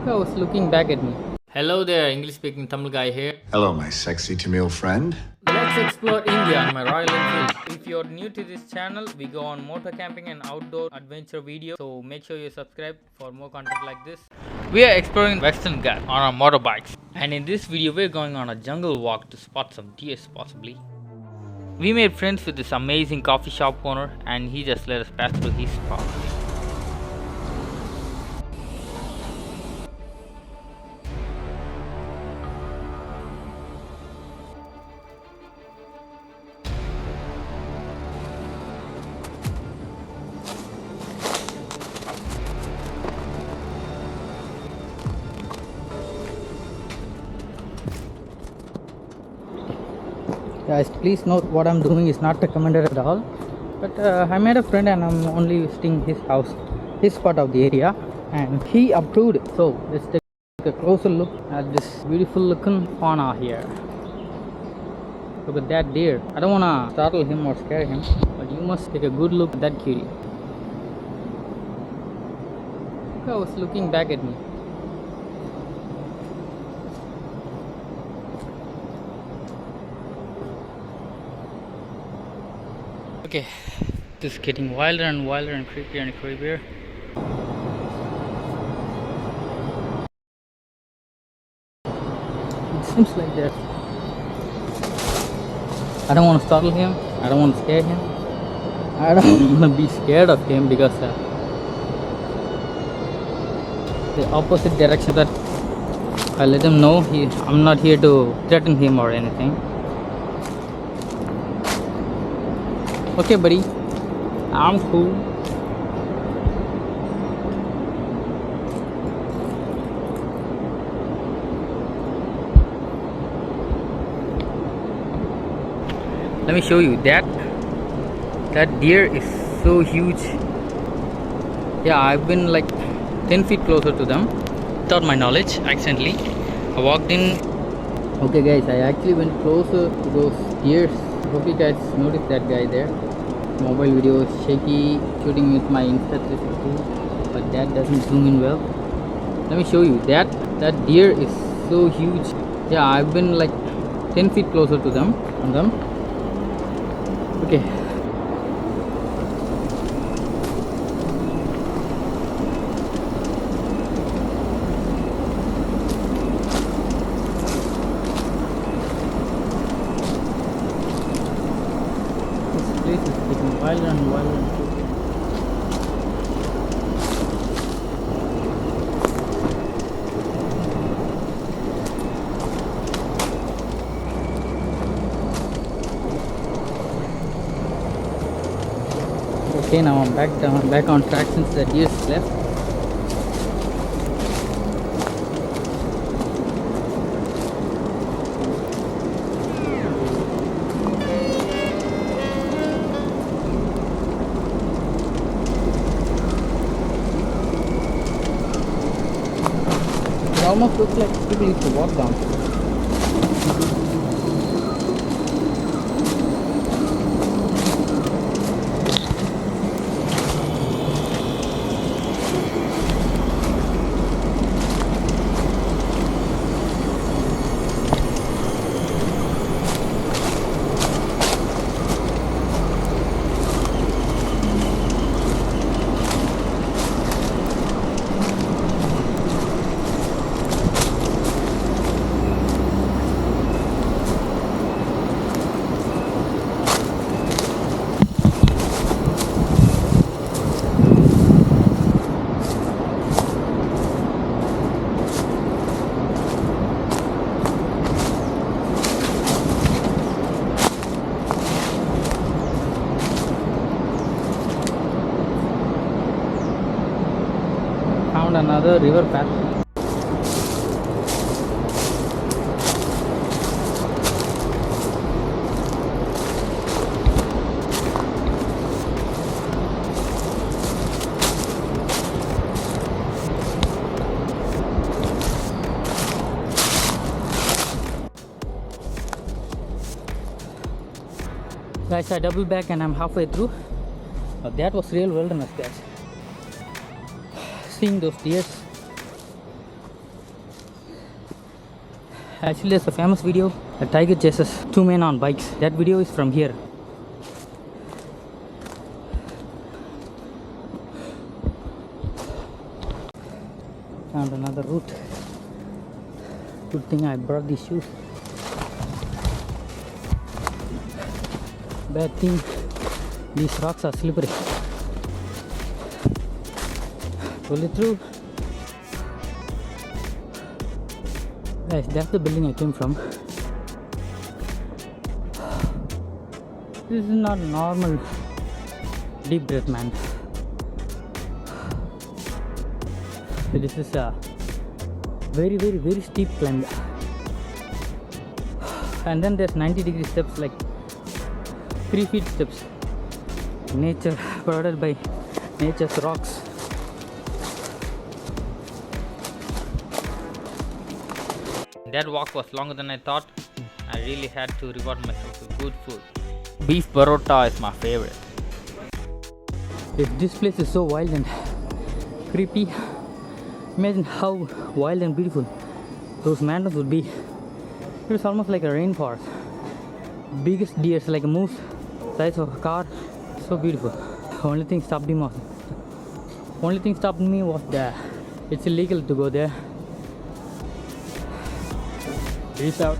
I was looking back at me. Hello there, English speaking Tamil guy here. Hello, my sexy Tamil friend. Let's explore India on my Royal Enfield. If you're new to this channel, we go on motor camping and outdoor adventure videos. So make sure you subscribe for more content like this. We are exploring Western Ghats on our motorbikes. And in this video, we're going on a jungle walk to spot some deer possibly. We made friends with this amazing coffee shop owner and he just let us pass through his spot. Guys, please note what I'm doing is not recommended at all. But I made a friend and I'm only visiting his house, his part of the area, and he approved it. So let's take a closer look at this beautiful looking fauna here. Look at that deer. I don't want to startle him or scare him, but you must take a good look at that cutie. I was looking back at me. Okay, this is getting wilder and wilder and creepier and creepier. It seems like that. I don't want to startle him. I don't want to scare him. I don't want to be scared of him because the opposite direction that I let him know I'm not here to threaten him or anything. Okay, buddy, I'm cool. Let me show you that deer is so huge. Yeah, I've been like 10 feet closer to them without my knowledge. Accidentally I walked in. Okay guys, I actually went closer to those deers. Hope you guys noticed that guy there. Mobile video is shaky, shooting with my Insta360, but that doesn't zoom in well. Let me show you that deer is so huge. Yeah, I've been like 10 feet closer to them okay. This is getting wilder and wilder and creepier. Okay, now I'm back on track since the deers left. It almost looks like people used to walk down. Found another river path. Guys, I double back and I'm halfway through. That was real wilderness, guys. Seeing those deers Actually, there's a famous video. A tiger chases two men on bikes. That video is from here. Found another route. Good thing I brought these shoes. Bad thing, these rocks are slippery. Pull it through. Guys, that's the building I came from. This is not normal deep breath, man. This is a very steep climb. And then there's 90-degree steps, like 3 feet steps. Nature, provided by nature's rocks. That walk was longer than I thought. I really had to reward myself with good food. Beef parota is my favorite. If this place is so wild and creepy, imagine how wild and beautiful those mountains would be. It was almost like a rainforest. Biggest deers, like a moose, size of a car. So beautiful. Only thing stopped me was that it's illegal to go there. Peace out.